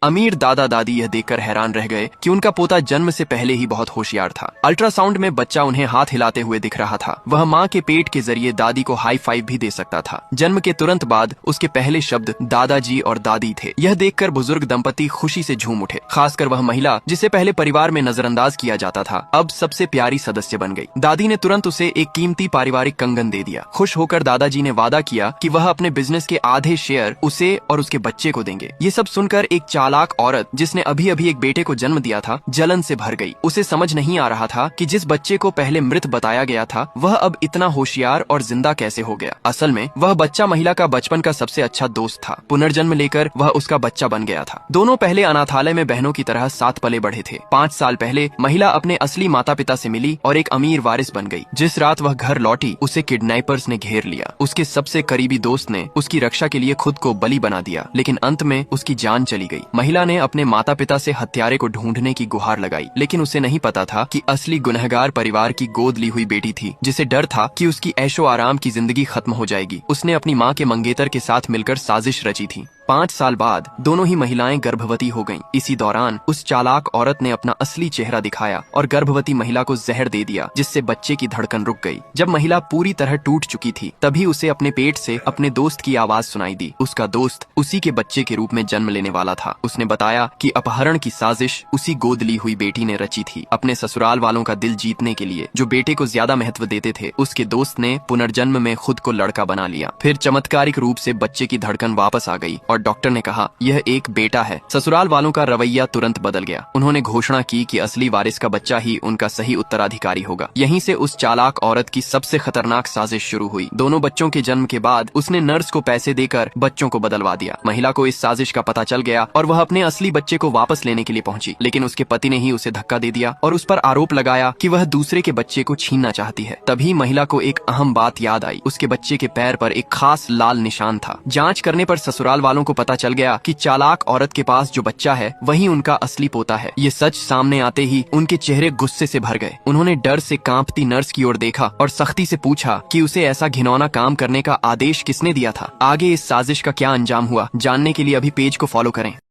अमीर दादा दादी यह देखकर हैरान रह गए कि उनका पोता जन्म से पहले ही बहुत होशियार था। अल्ट्रासाउंड में बच्चा उन्हें हाथ हिलाते हुए दिख रहा था। वह माँ के पेट के जरिए दादी को हाई फाइव भी दे सकता था। जन्म के तुरंत बाद उसके पहले शब्द दादाजी और दादी थे। यह देखकर बुजुर्ग दंपति खुशी से झूम उठे। खासकर वह महिला जिसे पहले परिवार में नजरअंदाज किया जाता था, अब सबसे प्यारी सदस्य बन गई। दादी ने तुरंत उसे एक कीमती पारिवारिक कंगन दे दिया। खुश होकर दादाजी ने वादा किया कि वह अपने बिजनेस के आधे शेयर उसे और उसके बच्चे को देंगे। ये सब सुनकर एक चालाक औरत जिसने अभी अभी एक बेटे को जन्म दिया था, जलन से भर गई। उसे समझ नहीं आ रहा था कि जिस बच्चे को पहले मृत बताया गया था, वह अब इतना होशियार और जिंदा कैसे हो गया। असल में वह बच्चा महिला का बचपन का सबसे अच्छा दोस्त था। पुनर्जन्म लेकर वह उसका बच्चा बन गया था। दोनों पहले अनाथालय में बहनों की तरह साथ पले बढ़े थे। 5 साल पहले महिला अपने असली माता पिता से मिली और एक अमीर वारिस बन गई। जिस रात वह घर लौटी, उसे किडनैपर्स ने घेर लिया। उसके सबसे करीबी दोस्त ने उसकी रक्षा के लिए खुद को बलि बना दिया, लेकिन अंत में उसकी जान चली गई। महिला ने अपने माता पिता से हत्यारे को ढूंढने की गुहार लगाई, लेकिन उसे नहीं पता था कि असली गुनहगार परिवार की गोद ली हुई बेटी थी, जिसे डर था कि उसकी ऐशो आराम की जिंदगी खत्म हो जाएगी। उसने अपनी माँ के मंगेतर के साथ मिलकर साजिश रची थी। 5 साल बाद दोनों ही महिलाएं गर्भवती हो गईं। इसी दौरान उस चालाक औरत ने अपना असली चेहरा दिखाया और गर्भवती महिला को जहर दे दिया, जिससे बच्चे की धड़कन रुक गई। जब महिला पूरी तरह टूट चुकी थी, तभी उसे अपने पेट से अपने दोस्त की आवाज सुनाई दी। उसका दोस्त उसी के बच्चे के रूप में जन्म लेने वाला था। उसने बताया कि अपहरण की साजिश उसी गोद ली हुई बेटी ने रची थी। अपने ससुराल वालों का दिल जीतने के लिए जो बेटे को ज्यादा महत्व देते थे, उसके दोस्त ने पुनर्जन्म में खुद को लड़का बना लिया। फिर चमत्कारिक रूप से बच्चे की धड़कन वापस आ गई और डॉक्टर ने कहा, यह एक बेटा है। ससुराल वालों का रवैया तुरंत बदल गया। उन्होंने घोषणा की कि असली वारिस का बच्चा ही उनका सही उत्तराधिकारी होगा। यहीं से उस चालाक औरत की सबसे खतरनाक साजिश शुरू हुई। दोनों बच्चों के जन्म के बाद उसने नर्स को पैसे देकर बच्चों को बदलवा दिया। महिला को इस साजिश का पता चल गया और वह अपने असली बच्चे को वापस लेने के लिए पहुंची, लेकिन उसके पति ने ही उसे धक्का दे दिया और उस पर आरोप लगाया कि वह दूसरे के बच्चे को छीनना चाहती है। तभी महिला को एक अहम बात याद आई। उसके बच्चे के पैर पर एक खास लाल निशान था। जांच करने पर ससुराल वालों को पता चल गया कि चालाक औरत के पास जो बच्चा है, वही उनका असली पोता है। ये सच सामने आते ही उनके चेहरे गुस्से से भर गए। उन्होंने डर से कांपती नर्स की ओर देखा और सख्ती से पूछा कि उसे ऐसा घिनौना काम करने का आदेश किसने दिया था। आगे इस साजिश का क्या अंजाम हुआ, जानने के लिए अभी पेज को फॉलो करें।